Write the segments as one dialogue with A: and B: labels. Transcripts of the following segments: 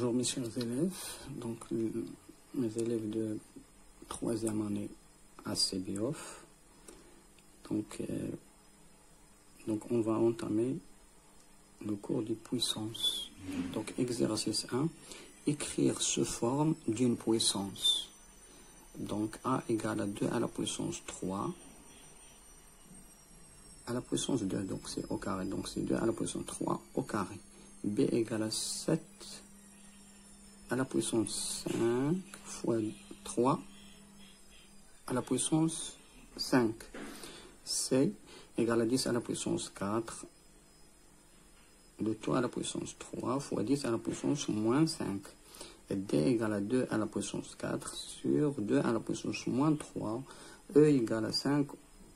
A: Bonjour mes chers élèves, donc mes élèves de 3e année à CBOF. Donc on va entamer le cours des puissances. Donc exercice 1, écrire sous forme d'une puissance. Donc A égale à 2 à la puissance 3 à la puissance 2, donc c'est au carré, donc c'est 2 à la puissance 3 au carré. B égale à 7 à la puissance 5 fois 3 à la puissance 5. C égale à 10 à la puissance 4, le tout à la puissance 3 fois 10 à la puissance moins 5. Et D égale à 2 à la puissance 4 sur 2 à la puissance moins 3. E égale à 5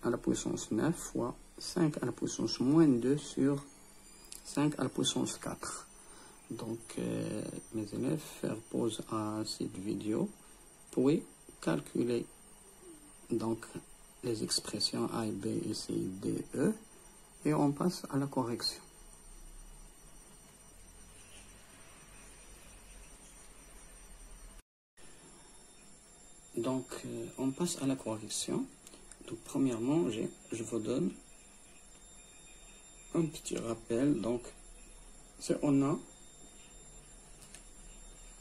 A: à la puissance 9 fois 5 à la puissance moins 2 sur 5 à la puissance 4. Donc, mes élèves, faire pause à cette vidéo, puis calculer donc les expressions A et B et C, D, E, et on passe à la correction. Donc, on passe à la correction. Donc, premièrement, je vous donne un petit rappel. Donc, c'est on a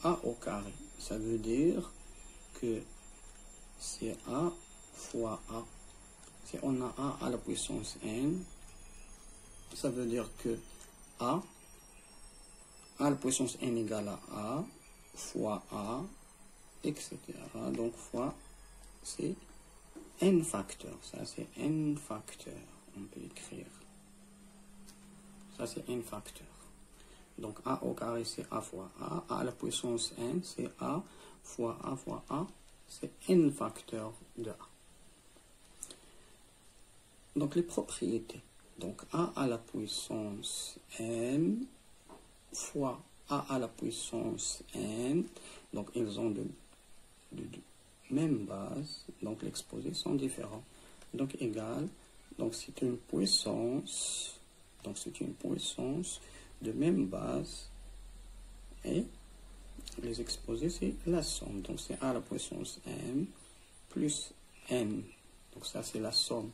A: A au carré. Ça veut dire que c'est A fois A. Si on a A à la puissance n, ça veut dire que A à la puissance n égale à A fois A, etc. Donc, fois, c'est n facteur. Ça, c'est n facteur. On peut écrire. Ça, c'est n facteur. Donc, A au carré, c'est A fois A. A à la puissance n, c'est A fois A, c'est n facteur de A. Donc, les propriétés. Donc, A à la puissance n fois A à la puissance n. Donc, ils ont de même base. Donc, l'exposé sont différents. Donc, égal. Donc, c'est une puissance. Donc, c'est une puissance de même base, et les exposés, c'est la somme. Donc, c'est A à la puissance m plus n. Donc, ça, c'est la somme.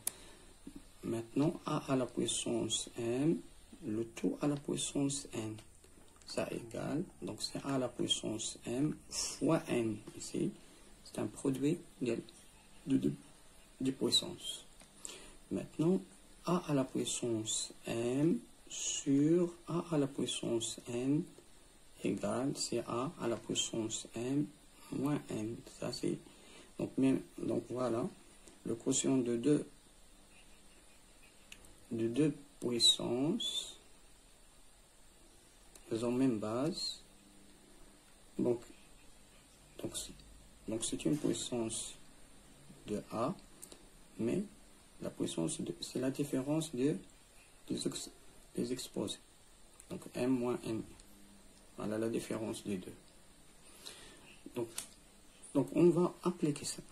A: Maintenant, A à la puissance m, le tout à la puissance n. Ça égale, donc c'est A à la puissance m fois n. Ici, c'est un produit de puissance. Maintenant, A à la puissance m sur A à la puissance n égale, c'est A à la puissance m moins n. Ça, c'est, donc voilà, le quotient de deux puissances, ils ont même base. Donc c'est une puissance de A, mais la puissance, c'est la différence des exposés. Donc, m moins n. Voilà la différence des deux. Donc on va appliquer ça,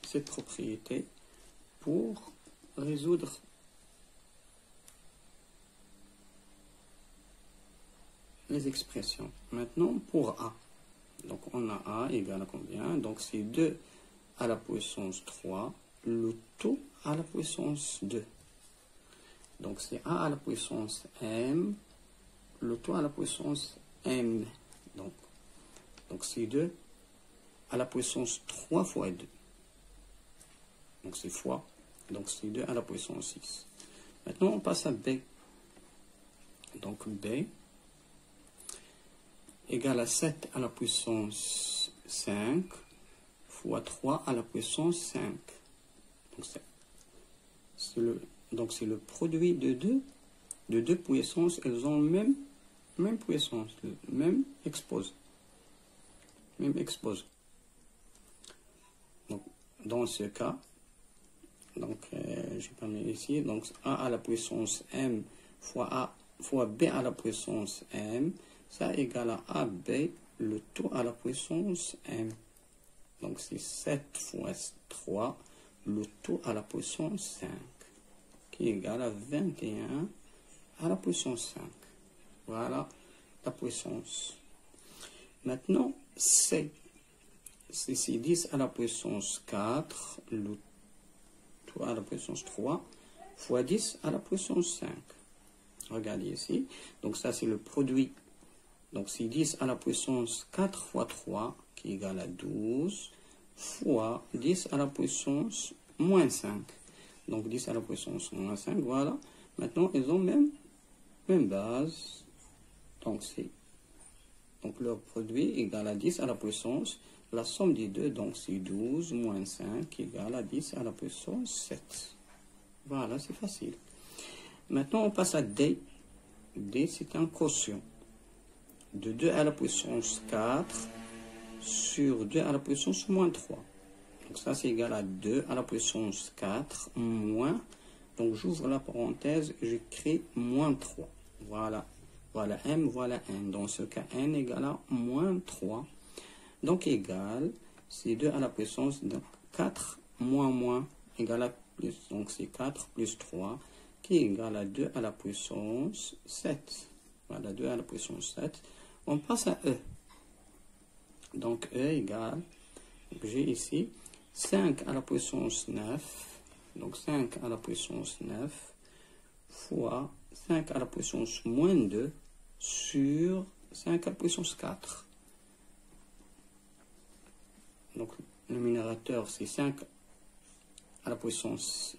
A: cette propriété, pour résoudre les expressions. Maintenant, pour A. Donc, on a A égale à combien? Donc, c'est 2 à la puissance 3, le tout à la puissance 2. Donc, c'est A à la puissance m, le tout à la puissance m. Donc c'est 2 à la puissance 3 fois 2. Donc, c'est fois. Donc, c'est 2 à la puissance 6. Maintenant, on passe à B. Donc, B égale à 7 à la puissance 5 fois 3 à la puissance 5. Donc, c'est le produit de deux puissances. Elles ont même puissance, même exposé. Donc, dans ce cas, donc, je vais pas mis ici, donc A à la puissance m fois B à la puissance m, ça égale à AB, le tout à la puissance m. Donc, c'est 7 fois 3, le tout à la puissance 5, qui est égal à 21 à la puissance 5. Voilà la puissance. Maintenant, c'est 10 à la puissance 4, le tout à la puissance 3, fois 10 à la puissance 5. Regardez ici. Donc ça, c'est le produit. Donc c'est 10 à la puissance 4 fois 3, qui est égal à 12, fois 10 à la puissance moins 5. Donc 10 à la puissance moins 5, voilà. Maintenant, ils ont même base. Donc leur produit égal à 10 à la puissance, la somme des deux, donc c'est 12 moins 5 égale à 10 à la puissance 7. Voilà, c'est facile. Maintenant, on passe à D. D, c'est un quotient de 2 à la puissance 4 sur 2 à la puissance moins 3. Donc ça, c'est égal à 2 à la puissance 4 moins. Donc j'ouvre la parenthèse, j'écris moins 3. Voilà. Voilà m, voilà n. Dans ce cas, n égale à moins 3. Donc égal, c'est 2 à la puissance de 4 moins égale à plus. Donc c'est 4 plus 3 qui est égal à 2 à la puissance 7. Voilà, 2 à la puissance 7. On passe à E. Donc E égale, j'ai ici 5 à la puissance 9. Donc 5 à la puissance 9 fois 5 à la puissance moins 2 sur 5 à la puissance 4. Donc le numérateur c'est 5 à la puissance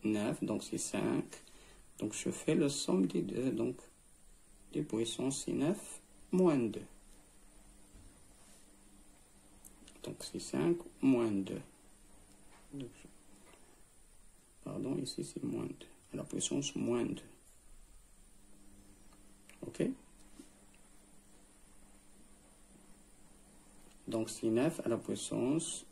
A: 9, donc c'est 5. Donc je fais la somme des deux, donc des puissances c'est 9 moins 2. Donc c'est 5 moins 2. Donc, pardon, ici c'est moins 2, à la puissance moins 2. Ok? Donc c'est 9 à la puissance,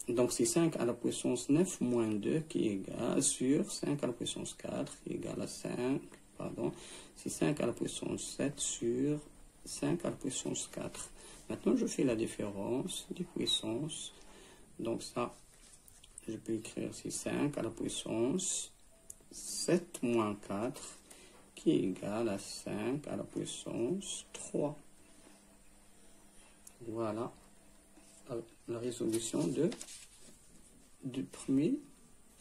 A: donc c'est 5 à la puissance 9 moins 2 qui est égal sur 5 à la puissance 4 qui est égal à 5, pardon, c'est 5 à la puissance 7 sur 5 à la puissance 4. Maintenant je fais la différence des puissances, donc ça, je peux écrire c'est 5 à la puissance 7 moins 4 qui est égal à 5 à la puissance 3. Voilà la résolution du premier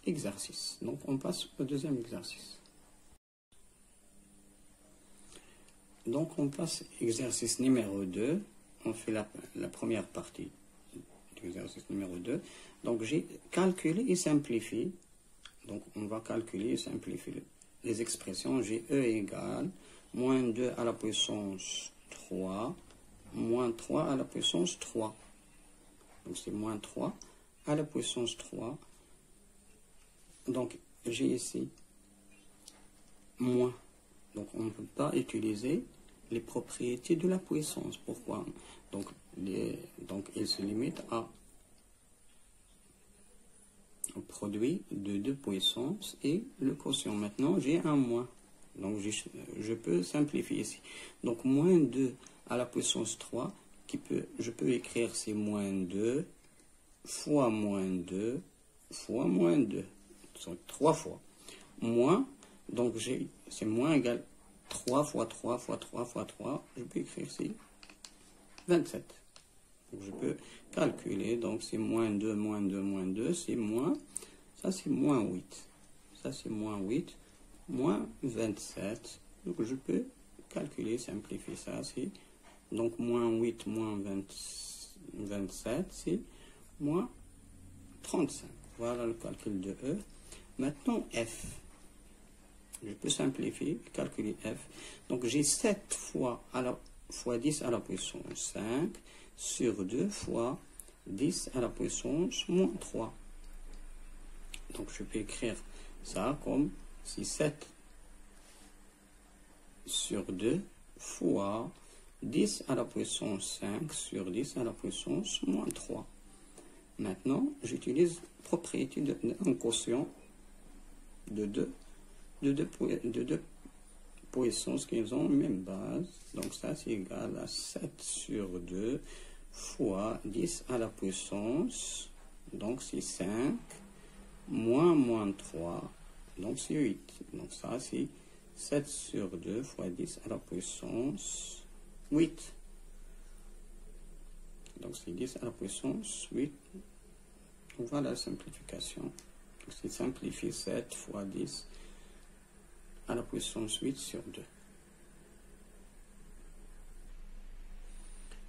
A: exercice. Donc on passe au deuxième exercice. Donc on passe exercice numéro 2. On fait la première partie de l'exercice numéro 2. Donc j'ai calculé et simplifié. Donc on va calculer et simplifier les expressions. J'ai E égale moins 2 à la puissance 3 moins 3 à la puissance 3. Donc c'est moins 3 à la puissance 3. Donc j'ai ici moins. Donc on ne peut pas utiliser les propriétés de la puissance. Pourquoi? Donc il se limite au produit de deux puissances et le quotient. Maintenant j'ai un moins. Donc je peux simplifier ici. Donc moins 2 à la puissance 3, je peux écrire c'est moins 2 fois moins 2 fois moins 2. Donc 3 fois. Moins, donc c'est moins égal 3 fois 3 fois 3 fois 3. Je peux écrire c'est 27. Donc je peux calculer, donc c'est moins 2, moins 2, moins 2, c'est moins, ça c'est moins 8. Ça c'est moins 8, moins 27. Donc je peux calculer, simplifier ça, c'est donc moins 8 moins 27, c'est moins 35. Voilà le calcul de E. Maintenant F. Je peux simplifier, calculer F. Donc j'ai 7 fois 10 à la puissance 5 sur 2 fois 10 à la puissance moins 3. Donc je peux écrire ça comme si 7 sur 2 fois 10 à la puissance 5 sur 10 à la puissance moins 3. Maintenant, j'utilise propriété d'un quotient de deux puissances qui ont la même base. Donc ça, c'est égal à 7 sur 2 fois 10 à la puissance, donc c'est 5, moins 3, donc c'est 8. Donc ça, c'est 7 sur 2 fois 10 à la puissance 8. Donc c'est 10 à la puissance 8. Donc voilà la simplification. Donc c'est simplifié 7 fois 10 à la puissance 8 sur 2.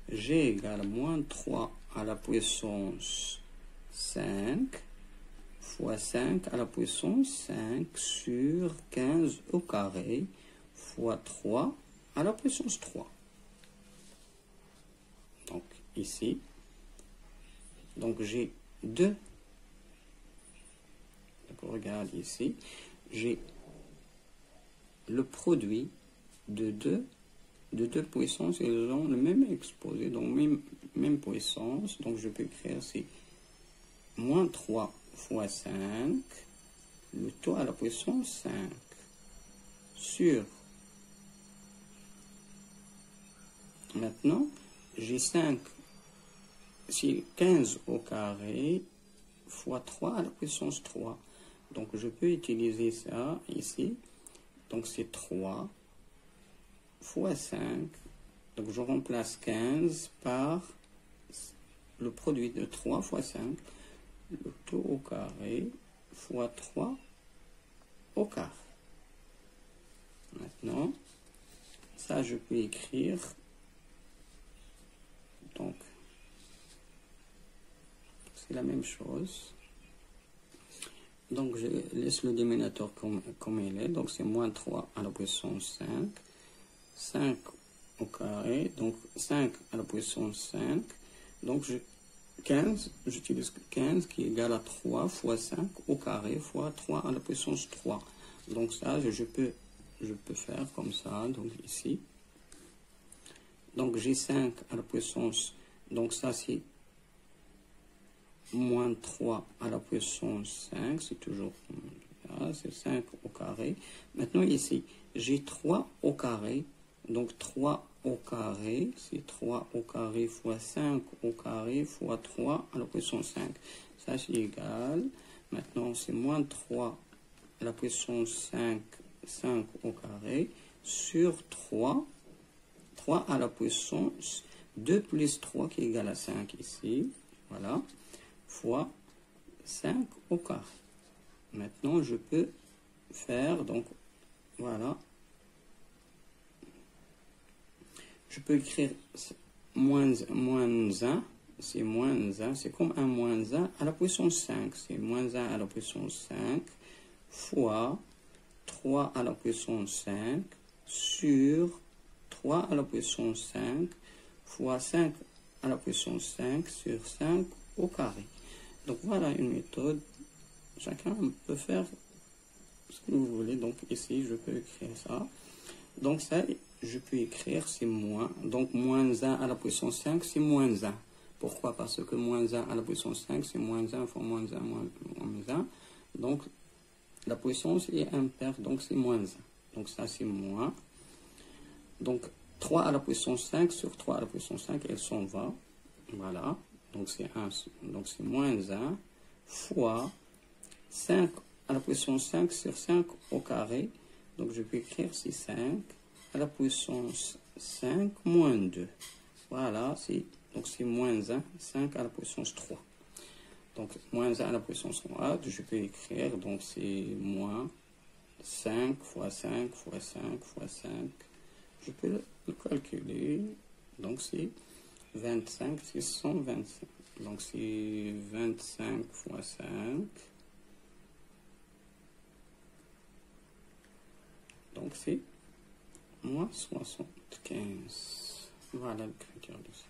A: G égale moins 3 à la puissance 5 fois 5 à la puissance 5 sur 15 au carré fois 3 à la puissance 3. Donc ici, donc j'ai 2. Donc regarde ici, j'ai le produit de deux puissances, ils ont le même exposé, donc même puissance. Donc je peux écrire c'est moins 3 fois 5, le taux à la puissance 5, sur, maintenant, j'ai 5, c'est 15 au carré, fois 3 à la puissance 3. Donc je peux utiliser ça ici, donc c'est 3 fois 5, donc je remplace 15 par le produit de 3 fois 5, le taux au carré fois 3 au carré. Maintenant, ça je peux écrire, donc c'est la même chose. Donc je laisse le dénominateur comme il est, donc c'est moins 3 à la puissance 5, 5 au carré, donc 5 à la puissance 5, donc 15, j'utilise 15 qui est égal à 3 fois 5 au carré fois 3 à la puissance 3. Donc ça, je peux faire comme ça, donc ici. Donc j'ai 5 à la puissance, donc ça c'est moins 3 à la puissance 5, c'est toujours là, c'est 5 au carré. Maintenant ici, j'ai 3 au carré, donc 3 au carré, c'est 3 au carré fois 5 au carré fois 3 à la puissance 5. Ça c'est égal. Maintenant c'est moins 3 à la puissance 5, 5 au carré, sur 3, 3 à la puissance 2 plus 3 qui est égal à 5 ici, voilà, fois 5 au carré. Maintenant je peux faire, donc voilà, je peux écrire moins 1, c'est moins 1, c'est comme un moins 1 à la puissance 5, c'est moins 1 à la puissance 5, fois 3 à la puissance 5, sur 3 à la puissance 5, fois 5 à la puissance 5, sur 5 au carré. Donc voilà une méthode, chacun peut faire ce que vous voulez, donc ici je peux écrire ça. Donc ça, je peux écrire, c'est moins. Donc moins 1 à la puissance 5, c'est moins 1. Pourquoi? Parce que moins 1 à la puissance 5, c'est moins 1 fois moins 1, moins 1. Donc la puissance est impaire, donc c'est moins 1. Donc ça, c'est moins. Donc 3 à la puissance 5 sur 3 à la puissance 5, elle s'en va. Voilà. Donc c'est 1. Donc c'est moins 1 fois 5 à la puissance 5 sur 5 au carré. Donc je peux écrire c'est 5 à la puissance 5 moins 2. Voilà, donc c'est moins 1, 5 à la puissance 3. Donc moins 1 à la puissance 3, je peux écrire, donc c'est moins 5 fois 5 fois 5 fois 5. Je peux le calculer, donc c'est 25, c'est 125. Donc c'est 25 fois 5. Donc c'est moins 75. Voilà l'écriture de ça.